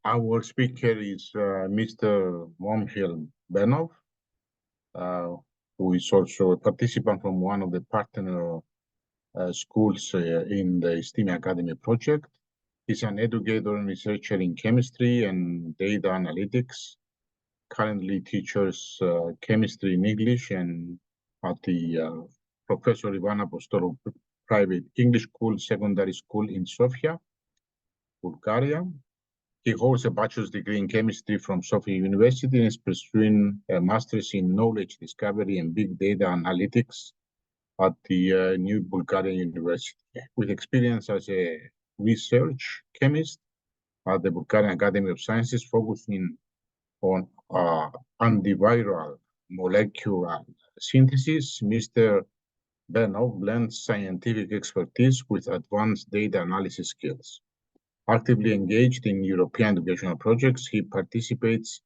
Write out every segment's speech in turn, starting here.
Our speaker is Mr. Momchil Benov, uh, who is also a participant from one of the partner schools in the STEAME Academy project. He's an educator and researcher in chemistry and data analytics. Currently teaches chemistry in English and at the Professor Ivan Apostolov Private English School Secondary School in Sofia, Bulgaria. He holds a bachelor's degree in chemistry from Sofia University and is pursuing a master's in knowledge discovery and big data analytics at the New Bulgarian University. With experience as a research chemist at the Bulgarian Academy of Sciences, focusing on antiviral molecular synthesis, Mr. Benov blends scientific expertise with advanced data analysis skills. Actively engaged in European educational projects, he participates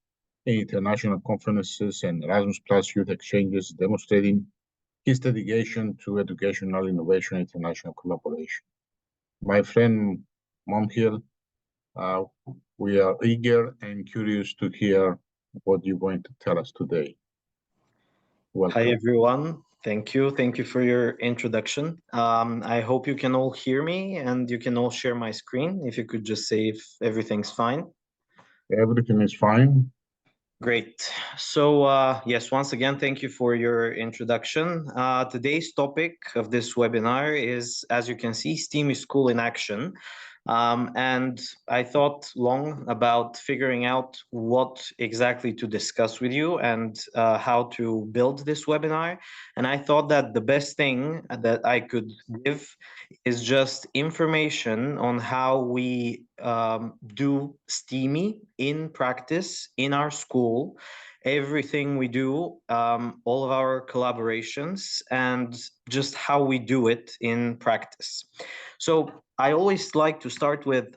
in international conferences and Erasmus Plus youth exchanges, demonstrating his dedication to educational innovation and international collaboration. My friend Momchil, we are eager and curious to hear what you're going to tell us today. Welcome. Hi, everyone. Thank you. Thank you for your introduction. I hope you can all hear me and you can all share my screen. If you could just say if everything's fine. Everything is fine. Great. So yes, once again, thank you for your introduction. Today's topic of this webinar is, as you can see, STEAM School in Action. And I thought long about figuring out what exactly to discuss with you and how to build this webinar. And I thought that the best thing that I could give is just information on how we do STEAMy in practice in our school, everything we do, all of our collaborations, and just how we do it in practice. So I always like to start with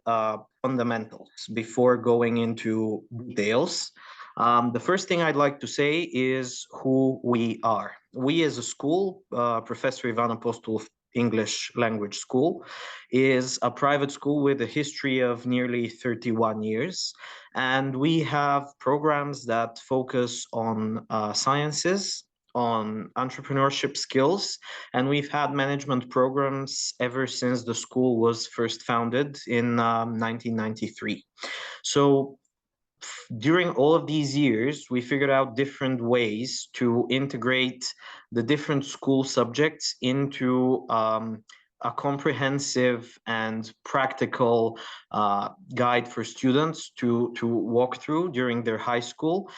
fundamentals before going into details. The first thing I'd like to say is who we are. We as a school, Professor Ivan Apostolov English Language School, is a private school with a history of nearly 31 years. And we have programs that focus on sciences, on entrepreneurship skills, and we've had management programs ever since the school was first founded in 1993. So during all of these years, we figured out different ways to integrate the different school subjects into a comprehensive and practical guide for students to walk through during their high school.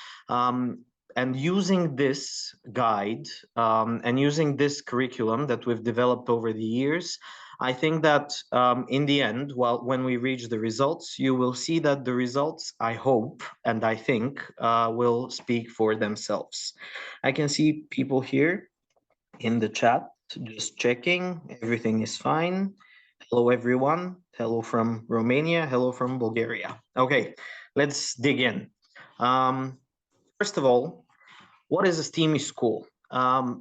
And using this guide and using this curriculum that we've developed over the years, I think that in the end, when we reach the results, you will see that the results, I hope, and I think, will speak for themselves. I can see people here in the chat, just checking, everything is fine. Hello, everyone. Hello from Romania. Hello from Bulgaria. Okay, let's dig in. First of all, what is a STEAMy school?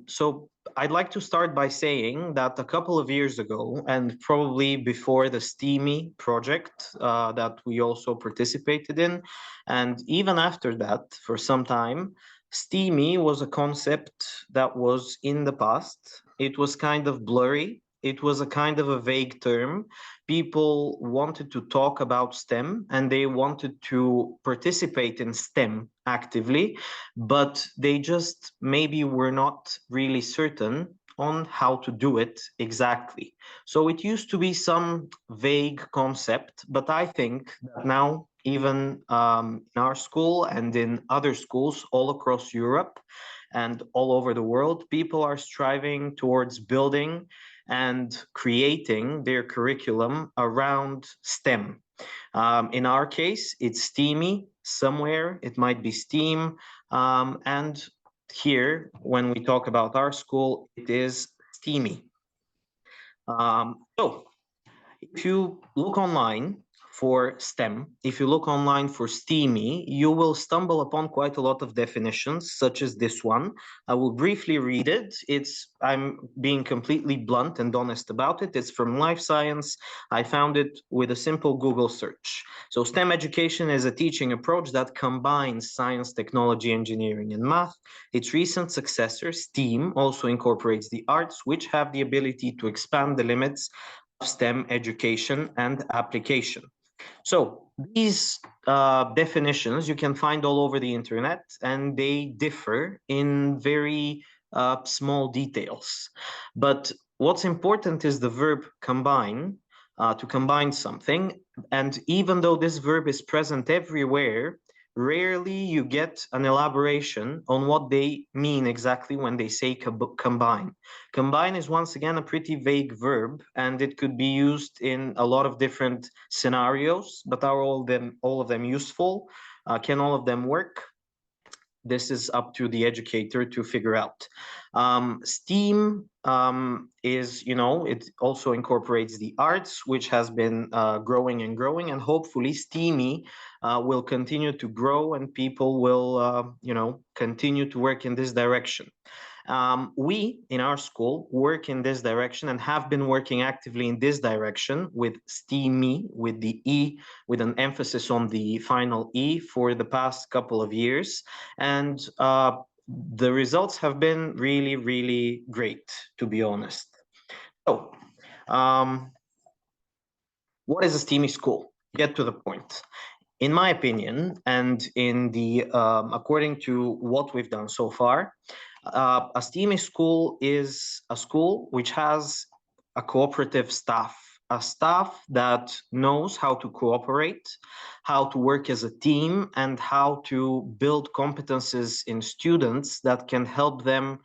So I'd like to start by saying that a couple of years ago, and probably before the STEAMy project that we also participated in, and even after that, for some time, STEAMy was a concept that was in the past. It was kind of blurry. It was a kind of a vague term. People wanted to talk about STEM and they wanted to participate in STEM actively, but they just maybe were not really certain on how to do it exactly. So it used to be some vague concept, but I think that now, even in our school and in other schools all across Europe and all over the world, people are striving towards building and creating their curriculum around STEM. In our case, it's STEAMy. Somewhere it might be STEAM. And here, when we talk about our school, it is STEAMy. So if you look online for STEM. If you look online for STEAME, you will stumble upon quite a lot of definitions, such as this one. I will briefly read it. I'm being completely blunt and honest about it. It's from Life Science. I found it with a simple Google search. So STEM education is a teaching approach that combines science, technology, engineering, and math. Its recent successor, STEAM, also incorporates the arts, which have the ability to expand the limits of STEM education and application. So these definitions you can find all over the internet, and they differ in very small details. But what's important is the verb combine, to combine something. And even though this verb is present everywhere, rarely you get an elaboration on what they mean exactly when they say combine. Combine is once again a pretty vague verb, and it could be used in a lot of different scenarios, but are all of them useful? Can all of them work? This is up to the educator to figure out. STEAM is, it also incorporates the arts, which has been growing and growing, and hopefully STEAMy will continue to grow, and people will, continue to work in this direction. We, in our school, work in this direction and have been working actively in this direction with STEAMy, with the E, with an emphasis on the final E for the past couple of years. And the results have been really, really great, to be honest. So, what is a STEAMy school? Get to the point. In my opinion, and in the according to what we've done so far, a STEAMy school is a school which has a cooperative staff, a staff that knows how to cooperate, how to work as a team, and how to build competences in students that can help them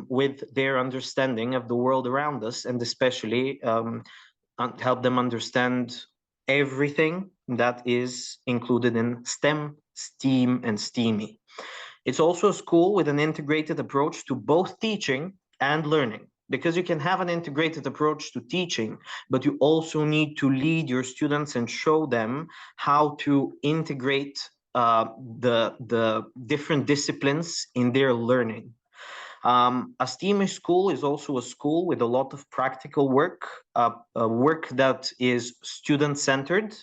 with their understanding of the world around us, and especially help them understand everything that is included in STEM, STEAM, and STEAMy. It's also a school with an integrated approach to both teaching and learning, because you can have an integrated approach to teaching, but you also need to lead your students and show them how to integrate the different disciplines in their learning. A STEAMy school is also a school with a lot of practical work, work that is student-centered.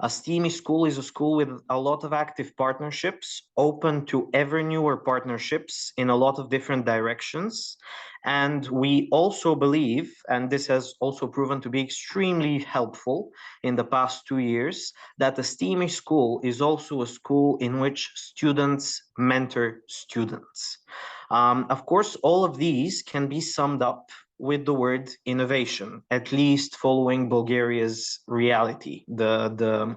A STEAMy school is a school with a lot of active partnerships, open to ever newer partnerships in a lot of different directions. And we also believe, and this has also proven to be extremely helpful in the past 2 years, that a STEAMy school is also a school in which students mentor students. Of course, all of these can be summed up with the word innovation, at least following Bulgaria's reality. The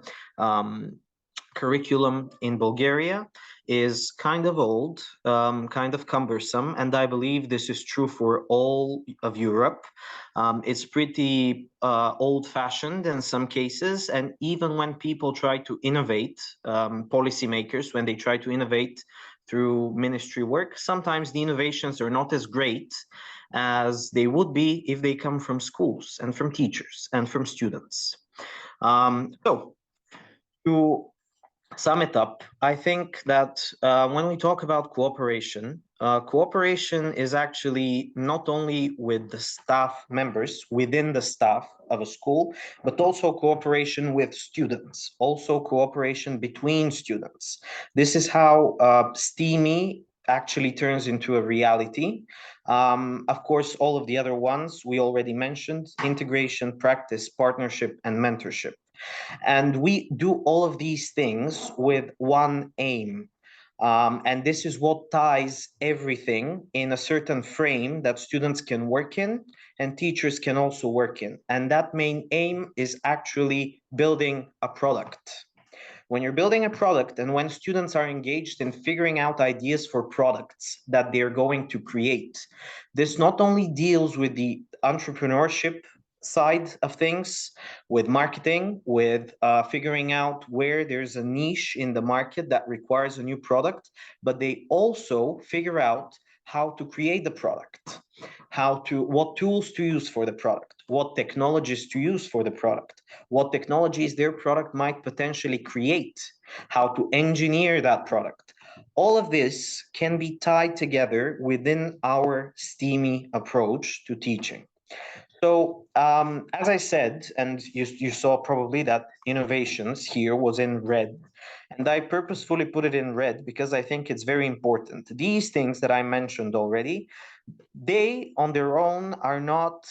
curriculum in Bulgaria is kind of old, kind of cumbersome, and I believe this is true for all of Europe. It's pretty old-fashioned in some cases, and even when people try to innovate, policymakers, when they try to innovate through ministry work, sometimes the innovations are not as great as they would be if they come from schools and from teachers and from students. So to sum it up, I think that when we talk about cooperation, cooperation is actually not only with the staff members within the staff of a school, but also cooperation with students, also cooperation between students. This is how STEAMy actually turns into a reality. Of course, all of the other ones we already mentioned: integration, practice, partnership, and mentorship. And we do all of these things with one aim. And this is what ties everything in a certain frame that students can work in and teachers can also work in. And that main aim is actually building a product. When you're building a product and when students are engaged in figuring out ideas for products that they're going to create, this not only deals with the entrepreneurship side of things, with marketing, with figuring out where there's a niche in the market that requires a new product, but they also figure out how to create the product, what tools to use for the product, what technologies to use for the product, what technologies their product might potentially create, how to engineer that product. All of this can be tied together within our STEAMy approach to teaching. So, as I said, and you saw probably that innovations here was in red, and I purposefully put it in red because I think it's very important. These things that I mentioned already, they on their own are not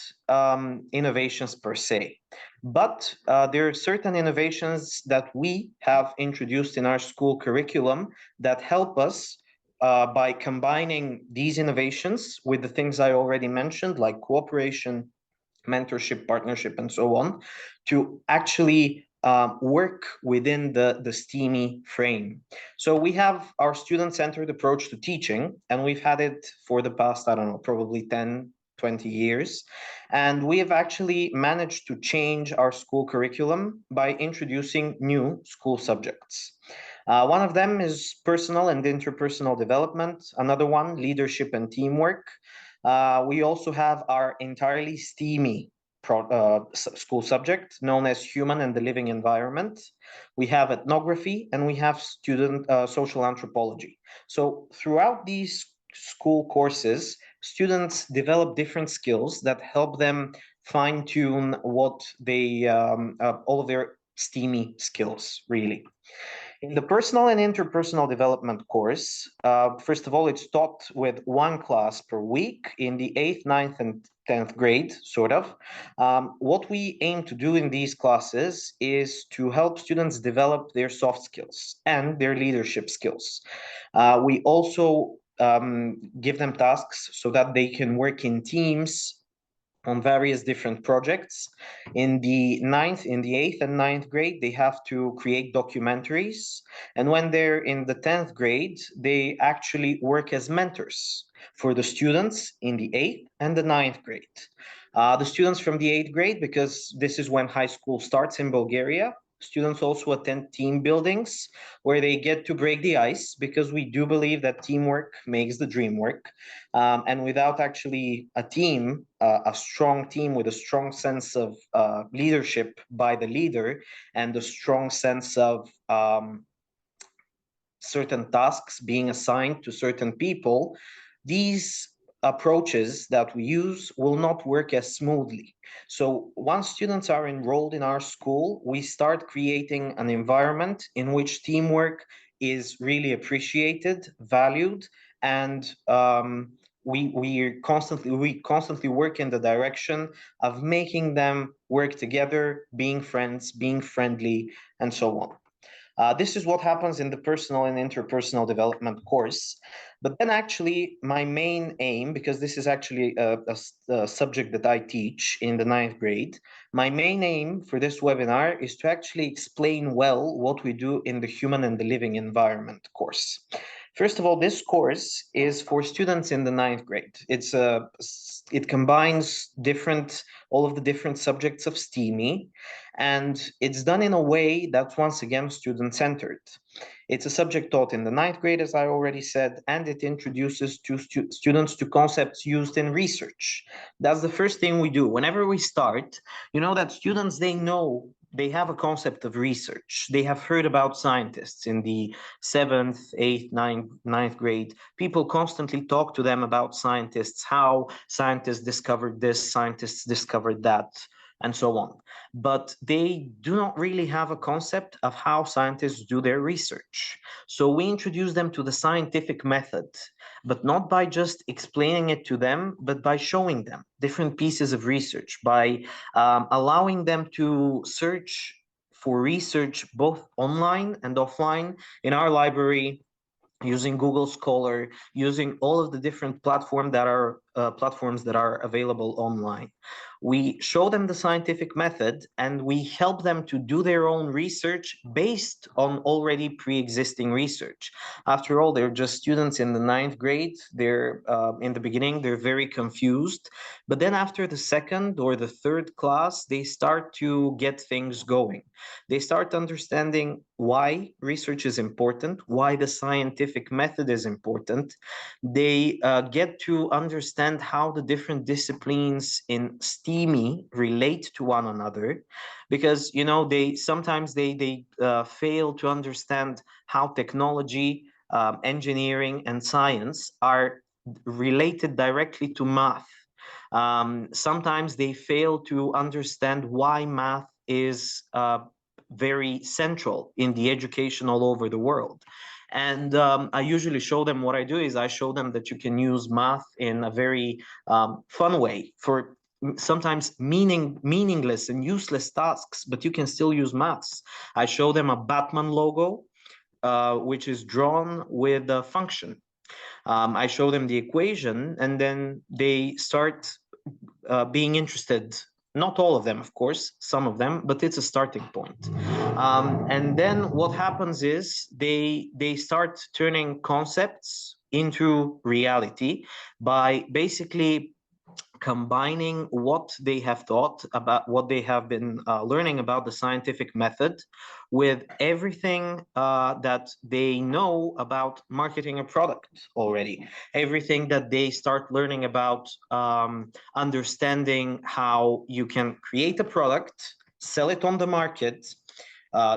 innovations per se, but there are certain innovations that we have introduced in our school curriculum that help us by combining these innovations with the things I already mentioned, like cooperation, mentorship, partnership, and so on, to actually work within the STEAMy frame. So we have our student-centered approach to teaching, and we've had it for the past, I don't know, probably 10, 20 years. And we have actually managed to change our school curriculum by introducing new school subjects. One of them is personal and interpersonal development. Another one, leadership and teamwork. We also have our entirely STEAMy school subject known as human and the living environment. We have ethnography, and we have student social anthropology. So throughout these school courses, students develop different skills that help them fine-tune what they all of their STEAMy skills, really. In the personal and interpersonal development course, first of all, it's taught with one class per week in the 8th, 9th, and 10th grade, sort of. What we aim to do in these classes is to help students develop their soft skills and their leadership skills. We also give them tasks so that they can work in teams on various different projects. In the 8th and 9th grade, they have to create documentaries. And when they're in the 10th grade, they actually work as mentors for the students in the 8th and the 9th grade. The students from the 8th grade, because this is when high school starts in Bulgaria, students also attend team buildings where they get to break the ice, because we do believe that teamwork makes the dream work. And without actually a team, a strong team with a strong sense of leadership by the leader and a strong sense of certain tasks being assigned to certain people, these approaches that we use will not work as smoothly. So once students are enrolled in our school, we start creating an environment in which teamwork is really appreciated, valued, and we constantly work in the direction of making them work together, being friends, being friendly, and so on. This is what happens in the personal and interpersonal development course. But then actually my main aim, because this is actually a subject that I teach in the 9th grade, my main aim for this webinar is to actually explain well what we do in the human and the living environment course. First of all, this course is for students in the 9th grade. It combines all of the different subjects of STEAMy, and it's done in a way that's once again student-centered. It's a subject taught in the 9th grade, as I already said, and it introduces students to concepts used in research. That's the first thing we do. Whenever we start, you know that students, they have a concept of research. They have heard about scientists in the 7th, 8th, 9th grade. People constantly talk to them about scientists, how scientists discovered this, scientists discovered that, and so on. But they do not really have a concept of how scientists do their research. So we introduce them to the scientific method, but not by just explaining it to them, but by showing them different pieces of research, by allowing them to search for research both online and offline in our library, using Google Scholar, using all of the different platforms that are platforms that are available online. We show them the scientific method, and we help them to do their own research based on already pre-existing research. After all, they're just students in the 9th grade. They're in the beginning, they're very confused. But then after the 2nd or the 3rd class, they start to get things going. They start understanding why research is important, why the scientific method is important. They get to understand how the different disciplines in STEAME relate to one another, because they sometimes they fail to understand how technology, engineering, and science are related directly to math. Sometimes they fail to understand why math is very central in the education all over the world. And I usually show them, what I do is I show them that you can use math in a very fun way for sometimes meaningless and useless tasks, but you can still use maths. I show them a Batman logo, which is drawn with a function. I show them the equation, and then they start being interested. Not all of them, of course, some of them, but it's a starting point. And then what happens is they start turning concepts into reality by basically combining what they have thought about, what they have been learning about the scientific method, with everything that they know about marketing a product already, everything that they start learning about understanding how you can create a product, sell it on the market,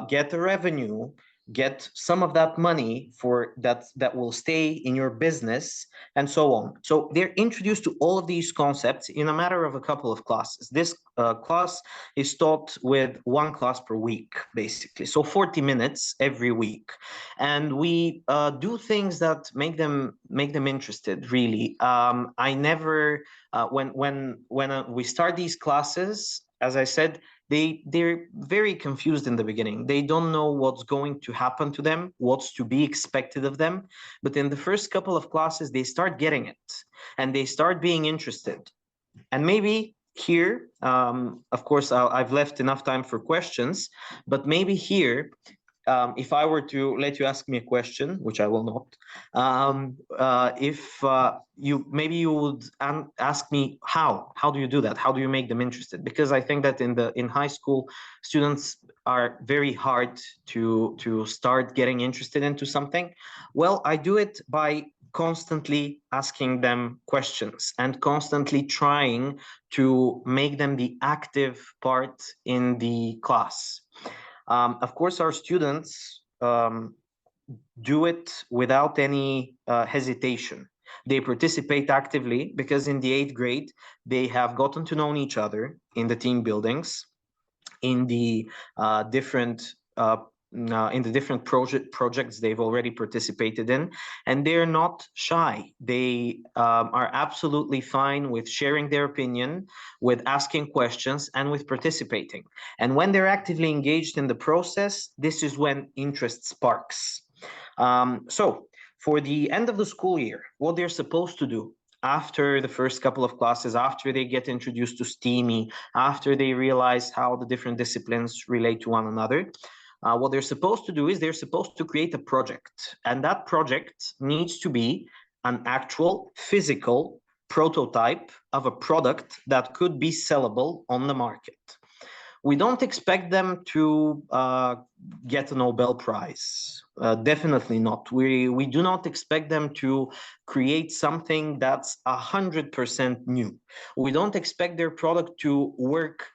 get the revenue, get some of that money for that will stay in your business, and so on. So they're introduced to all of these concepts in a matter of a couple of classes. This class is taught with 1 class per week, basically, so 40 minutes every week. And we do things that make them interested, really. I never when we start these classes, as I said, they're very confused in the beginning. They don't know what's going to happen to them, what's to be expected of them. But in the first couple of classes, they start getting it, and they start being interested. And maybe here, of course, I've left enough time for questions, but maybe here, if I were to let you ask me a question, which I will not, if you would ask me how do you do that? How do you make them interested? Because I think that in high school, students are very hard to start getting interested into something. Well, I do it by constantly asking them questions and constantly trying to make them the active part in the class. Of course, our students do it without any hesitation. They participate actively because in the 8th grade, they have gotten to know each other in the team buildings, in the different projects they've already participated in, and they're not shy. They are absolutely fine with sharing their opinion, with asking questions, and with participating. And when they're actively engaged in the process, this is when interest sparks. So for the end of the school year, what they're supposed to do after the first couple of classes, after they get introduced to STEAME, after they realize how the different disciplines relate to one another, what they're supposed to do is they're supposed to create a project. And that project needs to be an actual physical prototype of a product that could be sellable on the market. We don't expect them to get a Nobel Prize. Definitely not. We do not expect them to create something that's 100% new. We don't expect their product to work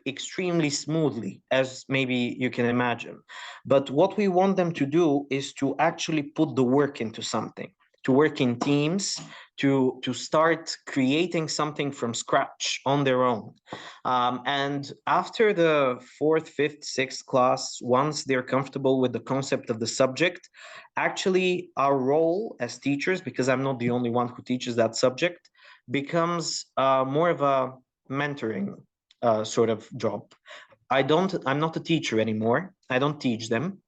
extremely smoothly, as maybe you can imagine. But what we want them to do is to actually put the work into something, to work in teams, to start creating something from scratch on their own. And after the 4th, 5th, 6th class, once they're comfortable with the concept of the subject, actually our role as teachers, because I'm not the only one who teaches that subject, becomes more of a mentoring sort of job. I'm not a teacher anymore. I don't teach them.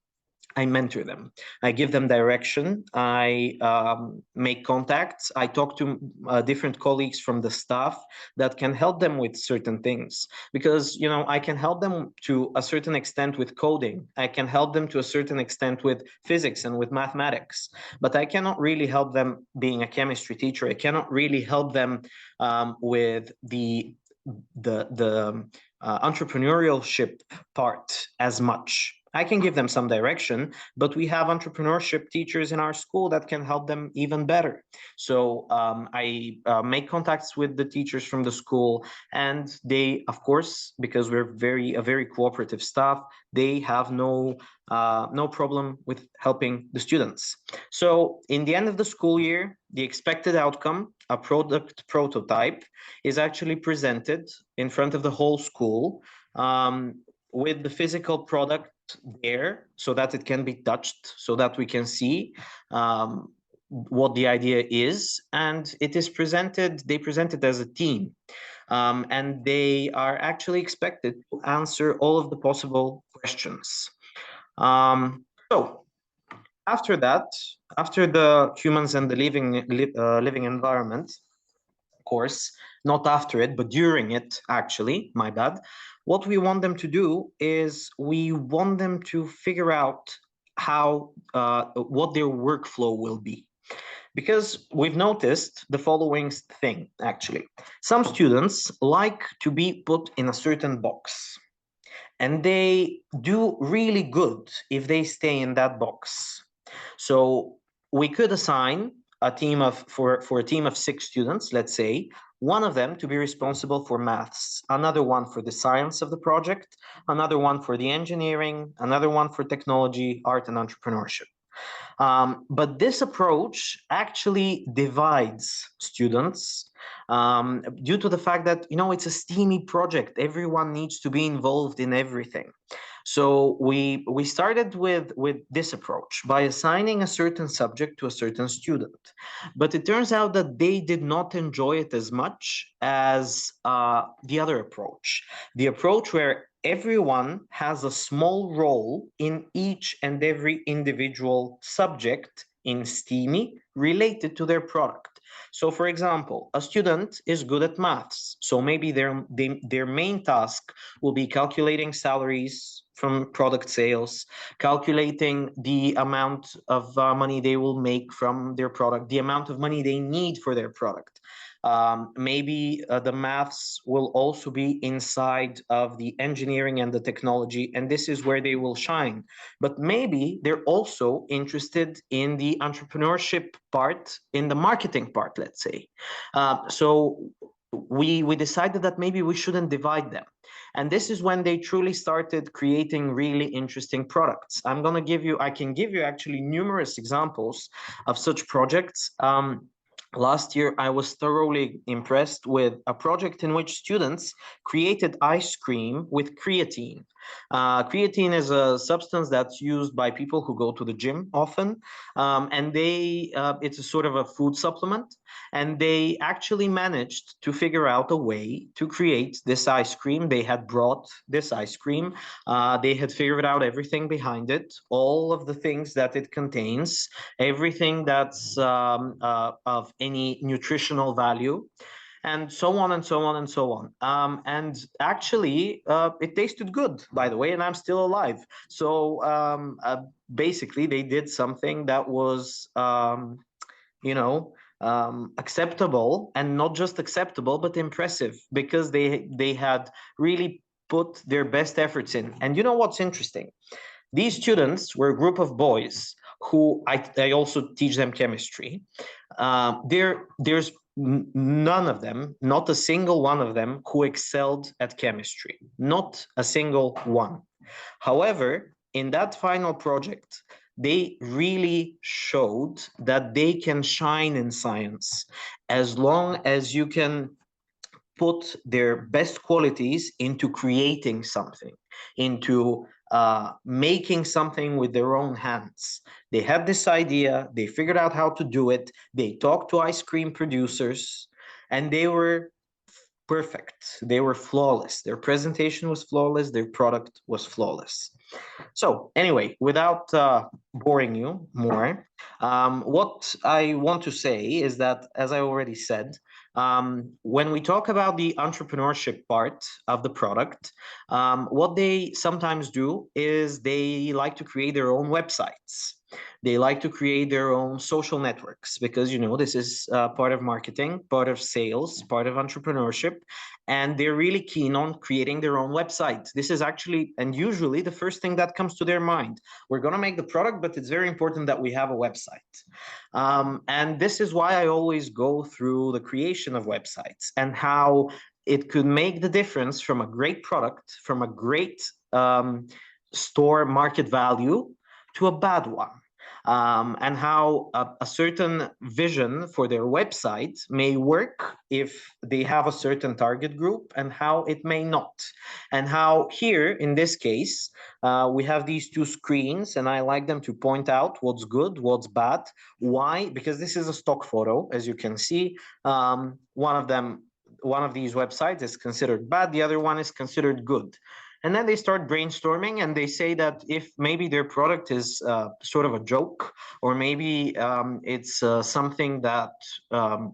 I mentor them. I give them direction. I make contacts. I talk to different colleagues from the staff that can help them with certain things. Because, you know, I can help them to a certain extent with coding. I can help them to a certain extent with physics and with mathematics. But I cannot really help them being a chemistry teacher. I cannot really help them with the entrepreneurship part as much. I can give them some direction, but we have entrepreneurship teachers in our school that can help them even better. So I make contacts with the teachers from the school, and they, of course, because we're a very cooperative staff, they have no problem with helping the students. So in the end of the school year, the expected outcome, a product prototype, is actually presented in front of the whole school with the physical product there so that it can be touched, so that we can see what the idea is. And it is presented, they present it as a team. And they are actually expected to answer all of the possible questions. So after that, after the humans and the living environment, of course, not after it, but during it, actually, my bad, what we want them to do is we want them to figure out how what their workflow will be. Because we've noticed the following thing, actually. Some students like to be put in a certain box, and they do really good if they stay in that box. So we could assign a team of, for a team of 6 students, let's say, one of them to be responsible for maths, another one for the science of the project, another one for the engineering, another one for technology, art, and entrepreneurship. But this approach actually divides students due to the fact that, you know, it's a STEAMy project. Everyone needs to be involved in everything. So we started with this approach by assigning a certain subject to a certain student. But it turns out that they did not enjoy it as much as the other approach. The approach where everyone has a small role in each and every individual subject in STEAMy related to their product. So, for example, a student is good at maths. So maybe their main task will be calculating salaries from product sales, calculating the amount of money they will make from their product, the amount of money they need for their product. Maybe the maths will also be inside of the engineering and the technology, and this is where they will shine. But maybe they're also interested in the entrepreneurship part, in the marketing part, let's say. So we decided that maybe we shouldn't divide them. And this is when they truly started creating really interesting products. I can give you actually numerous examples of such projects. Last year, I was thoroughly impressed with a project in which students created ice cream with creatine. Creatine is a substance that's used by people who go to the gym often, and it's a sort of a food supplement, and they actually managed to figure out a way to create this ice cream. They had brought this ice cream, they had figured out everything behind it, all of the things that it contains, everything that's of any nutritional value, and so on and so on and so on. And actually, it tasted good, by the way, and I'm still alive. So basically, they did something that was, acceptable, and not just acceptable, but impressive, because they had really put their best efforts in. And you know what's interesting? These students were a group of boys who I also teach them chemistry. There's none of them, not a single one of them, who excelled at chemistry, not a single one. However, in that final project, they really showed that they can shine in science as long as you can put their best qualities into creating something, into making something with their own hands. They had this idea, they figured out how to do it, they talked to ice cream producers, and they were perfect. They were flawless. Their presentation was flawless. Their product was flawless. So anyway, without boring you more, what I want to say is that, as I already said, when we talk about the entrepreneurship part of the product, what they sometimes do is they like to create their own websites. They like to create their own social networks because, you know, this is part of marketing, part of sales, part of entrepreneurship, and they're really keen on creating their own website. This is actually, and usually, the first thing that comes to their mind. We're going to make the product, but it's very important that we have a website. And this is why I always go through the creation of websites and how it could make the difference from a great product, from a great store market value to a bad one. And how a certain vision for their website may work if they have a certain target group and how it may not. And how here, in this case, we have these two screens, and I like them to point out what's good, what's bad. Why? Because this is a stock photo, as you can see. One of these websites is considered bad, the other one is considered good. And then they start brainstorming and they say that if maybe their product is sort of a joke, or maybe it's something that,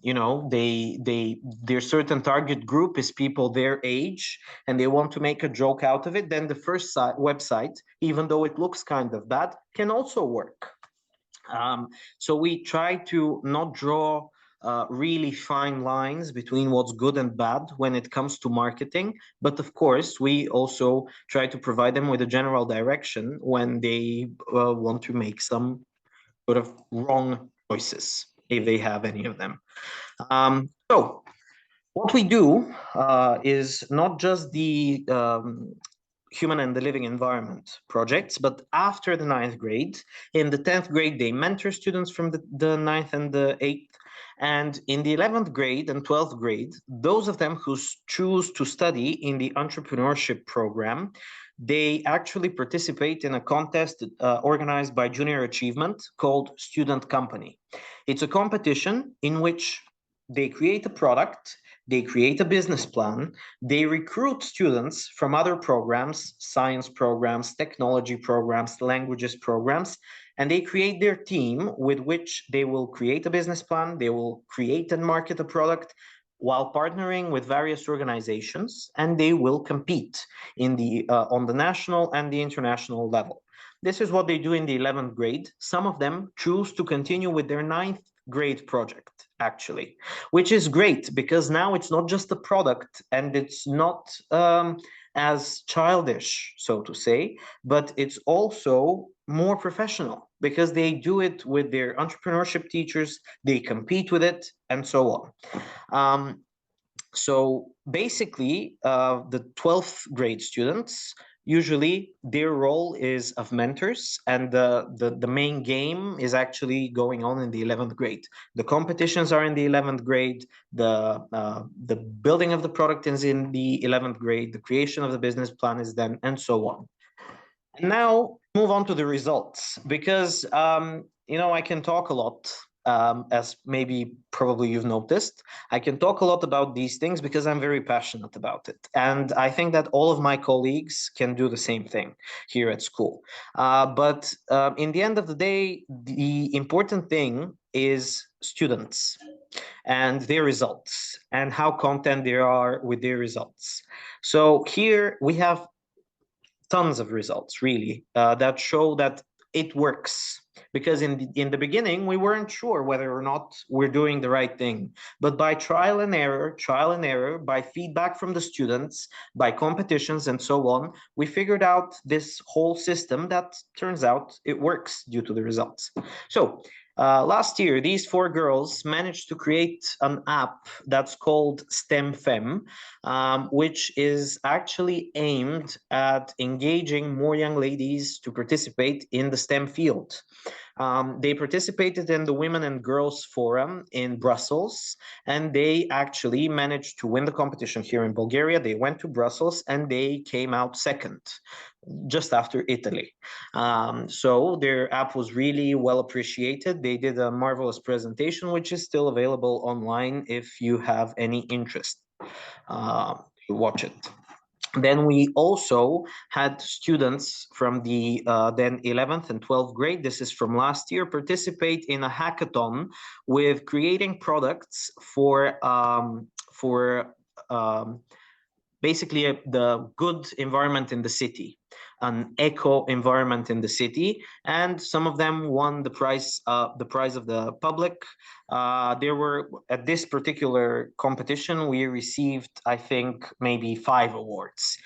you know, their certain target group is people their age and they want to make a joke out of it, then the first website, even though it looks kind of bad, can also work. So we try to not draw really fine lines between what's good and bad when it comes to marketing. But of course, we also try to provide them with a general direction when they want to make some sort of wrong choices, if they have any of them. So what we do is not just the human and the living environment projects, but after the 9th grade, in the 10th grade, they mentor students from the 9th and the 8th. And in the 11th grade and 12th grade, those of them who choose to study in the entrepreneurship program, they actually participate in a contest organized by Junior Achievement called Student Company. It's a competition in which they create a product, they create a business plan, they recruit students from other programs, science programs, technology programs, languages programs, and they create their team with which they will create a business plan, they will create and market a product while partnering with various organizations, and they will compete in on the national and the international level. This is what they do in the 11th grade. Some of them choose to continue with their 9th grade project, actually, which is great because now it's not just a product and it's not as childish, so to say, but it's also more professional because they do it with their entrepreneurship teachers, they compete with it, and so on. So basically, the 12th grade students, usually their role is of mentors, and the main game is actually going on in the 11th grade. The competitions are in the 11th grade, the building of the product is in the 11th grade, the creation of the business plan is then, and so on. And now move on to the results, because you know, I can talk a lot, as maybe probably you've noticed. I can talk a lot about these things because I'm very passionate about it. And I think that all of my colleagues can do the same thing here at school. But in the end of the day, the important thing is students and their results and how content they are with their results. So here we have tons of results, really, that show that it works. Because in the beginning, we weren't sure whether or not we're doing the right thing. But by trial and error, by feedback from the students, by competitions and so on, we figured out this whole system that turns out it works due to the results. So last year, these 4 girls managed to create an app that's called STEM Fem, which is actually aimed at engaging more young ladies to participate in the STEM field. They participated in the Women and Girls Forum in Brussels, and they actually managed to win the competition here in Bulgaria. They went to Brussels and they came out second, just after Italy. So their app was really well appreciated. They did a marvelous presentation, which is still available online if you have any interest. watch it. Then we also had students from the then 11th and 12th grade, this is from last year, participate in a hackathon with creating products for basically the good environment in the city, an eco environment in the city, and some of them won the prize of the public. There were, at this particular competition, we received, I think, maybe 5 awards,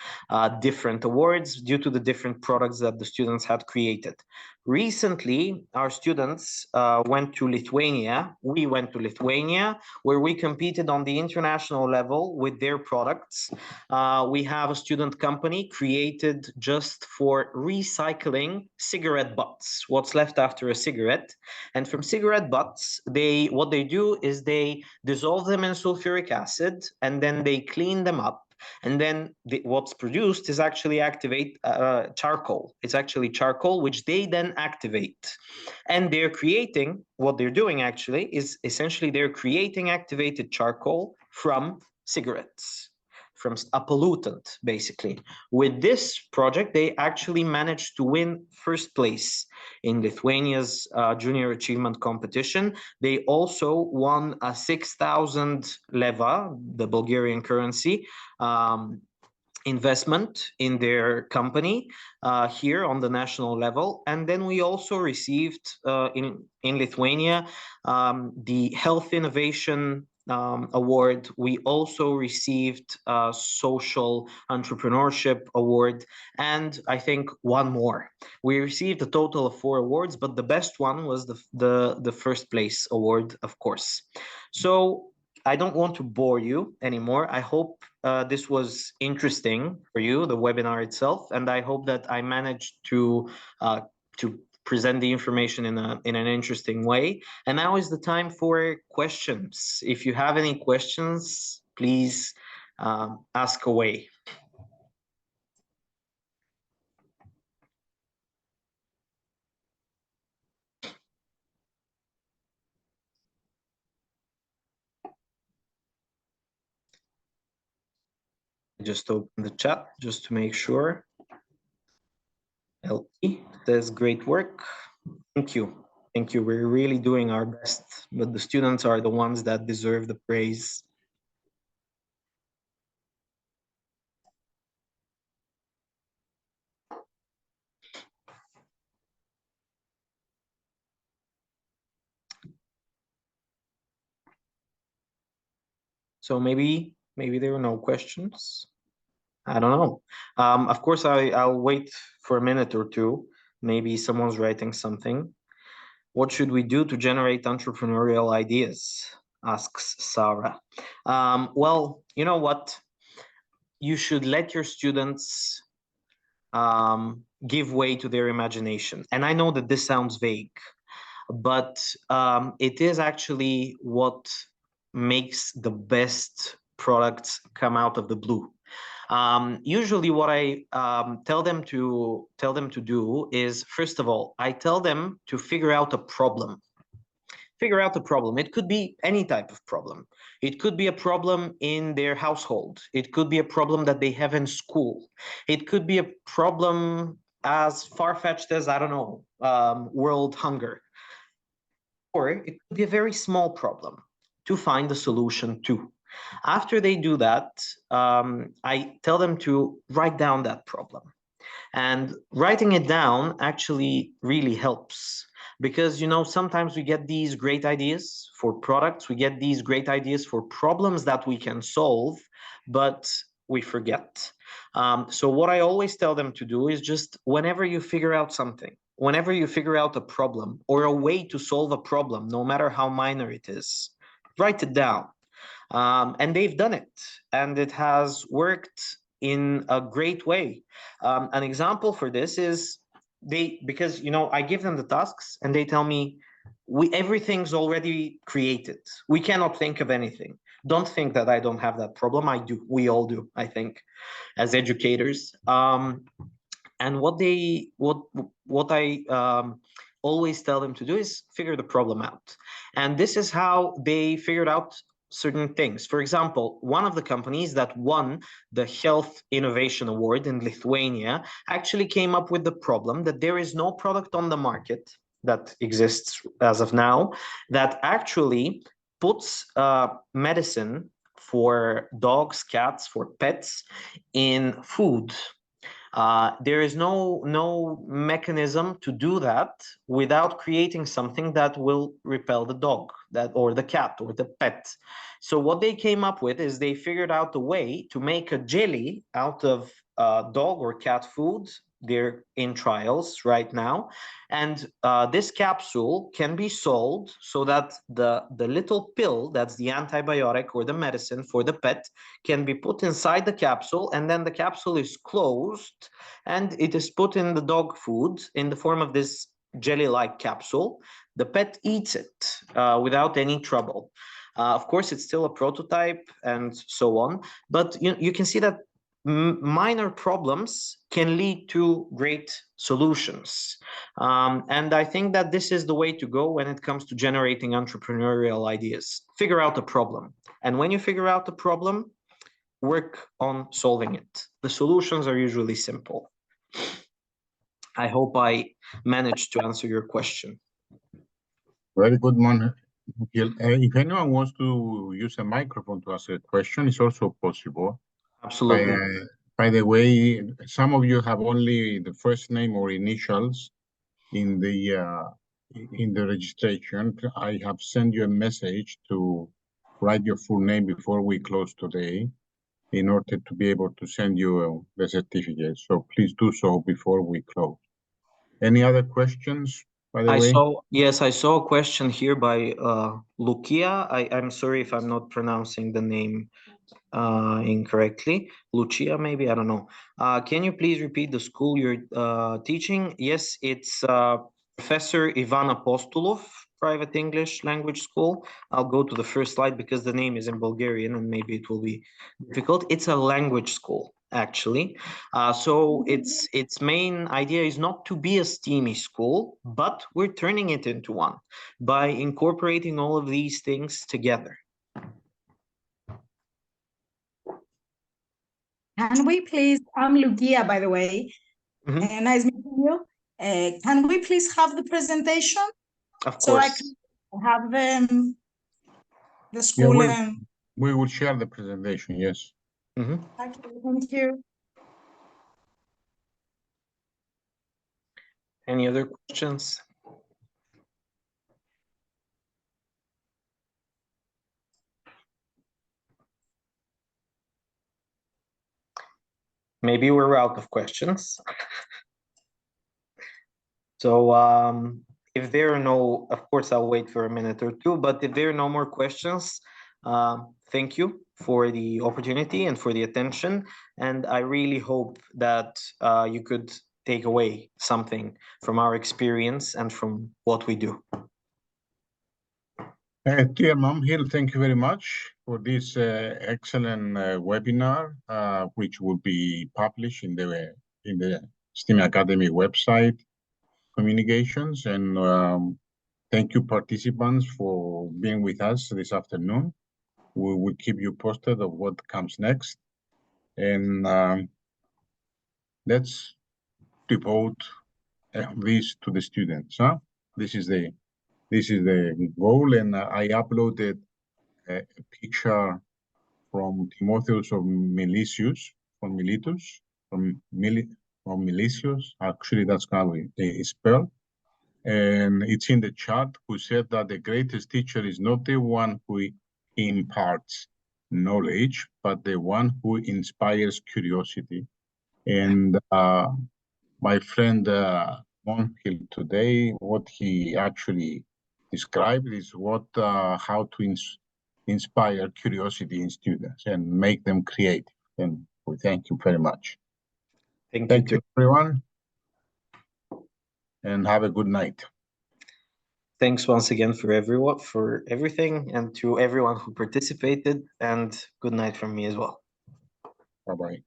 different awards due to the different products that the students had created. Recently, our students went to Lithuania. We went to Lithuania, where we competed on the international level with their products. We have a student company created just for recycling cigarette butts, what's left after a cigarette. And from cigarette butts, what they do is they dissolve them in sulfuric acid, and then they clean them up. And then what's produced is actually charcoal. It's actually charcoal, which they then activate. And they're creating, what they're doing actually is essentially they're creating activated charcoal from cigarettes, from a pollutant, basically. With this project, they actually managed to win first place in Lithuania's junior achievement competition. They also won a 6,000 leva, the Bulgarian currency, investment in their company here on the national level. And then we also received in Lithuania the Health Innovation Award. We also received a Social Entrepreneurship Award, and I think one more. We received a total of 4 awards, but the best one was the first place award, of course. So I don't want to bore you anymore. I hope this was interesting for you, the webinar itself, and I hope that I managed to present the information in an interesting way. And now is the time for questions. If you have any questions, please ask away. Just open the chat just to make sure. LP says great work. Thank you. Thank you. We're really doing our best, but the students are the ones that deserve the praise. So maybe there are no questions. I don't know. Of course, I'll wait for a minute or two. Maybe someone's writing something. What should we do to generate entrepreneurial ideas? Asks Sarah. Well, you know what? You should let your students give way to their imagination. And I know that this sounds vague, but it is actually what makes the best products come out of the blue. Usually what I tell them to do is, first of all, I tell them to figure out a problem. Figure out a problem. It could be any type of problem. It could be a problem in their household. It could be a problem that they have in school. It could be a problem as far-fetched as, I don't know, world hunger. Or it could be a very small problem to find a solution to. After they do that, I tell them to write down that problem. And writing it down actually really helps, because, you know, sometimes we get these great ideas for products, we get these great ideas for problems that we can solve, but we forget. So what I always tell them to do is just whenever you figure out something, whenever you figure out a problem or a way to solve a problem, no matter how minor it is, write it down. And they've done it, and it has worked in a great way. An example for this is because, you know, I give them the tasks and they tell me, everything's already created. We cannot think of anything. Don't think that I don't have that problem. I do. We all do, I think, as educators. And what I always tell them to do is figure the problem out. And this is how they figured out certain things. For example, one of the companies that won the Health Innovation Award in Lithuania actually came up with the problem that there is no product on the market that exists as of now that actually puts medicine for dogs, cats, for pets in food. There is no mechanism to do that without creating something that will repel the dog or the cat or the pet. So what they came up with is they figured out a way to make a jelly out of dog or cat food. They're in trials right now, and this capsule can be sold so that the little pill that's the antibiotic or the medicine for the pet can be put inside the capsule, and then the capsule is closed and it is put in the dog food in the form of this jelly-like capsule. The pet eats it without any trouble. Of course, it's still a prototype and so on, but you can see that minor problems can lead to great solutions. And I think that this is the way to go when it comes to generating entrepreneurial ideas. Figure out the problem. And when you figure out the problem, work on solving it. The solutions are usually simple. I hope I managed to answer your question. Very good, Momchil. If anyone wants to use a microphone to ask a question, it's also possible. Absolutely. By the way, some of you have only the first name or initials in the registration. I have sent you a message to write your full name before we close today in order to be able to send you the certificate. So please do so before we close. Any other questions, by the way? I saw a question here by Lucia. I'm sorry if I'm not pronouncing the name incorrectly. Lucia, maybe, I don't know. Can you please repeat the school you're teaching? Yes, it's Professor Ivan Apostolov Private English Language School. I'll go to the first slide because the name is in Bulgarian and maybe it will be difficult. It's a language school, actually. So its main idea is not to be a STEAMy school, but we're turning it into one by incorporating all of these things together. Can we please, I'm Lugia, by the way, nice meeting you. Can we please have the presentation? Of course. So I can have the school. Yeah, we will share the presentation, yes. Thank you. Any other questions? Maybe we're out of questions. So if there are no, of course, I'll wait for a minute or two, but if there are no more questions, thank you for the opportunity and for the attention. And I really hope that you could take away something from our experience and from what we do. Dear Momchil, thank you very much for this excellent webinar, which will be published in the STEAME Academy website communications. And thank you, participants, for being with us this afternoon. We will keep you posted of what comes next. And let's devote this to the students. This is the goal, and I uploaded a picture from Timotheus of Milesius, from Milesius. Actually, that's how it's spelled. And it's in the chat, who said that the greatest teacher is not the one who imparts knowledge, but the one who inspires curiosity. And my friend Momchil today, what he actually described is how to inspire curiosity in students and make them creative. And we thank you very much. Thank you, everyone, and have a good night. Thanks once again for everything, and to everyone who participated, and good night from me as well. Bye-bye.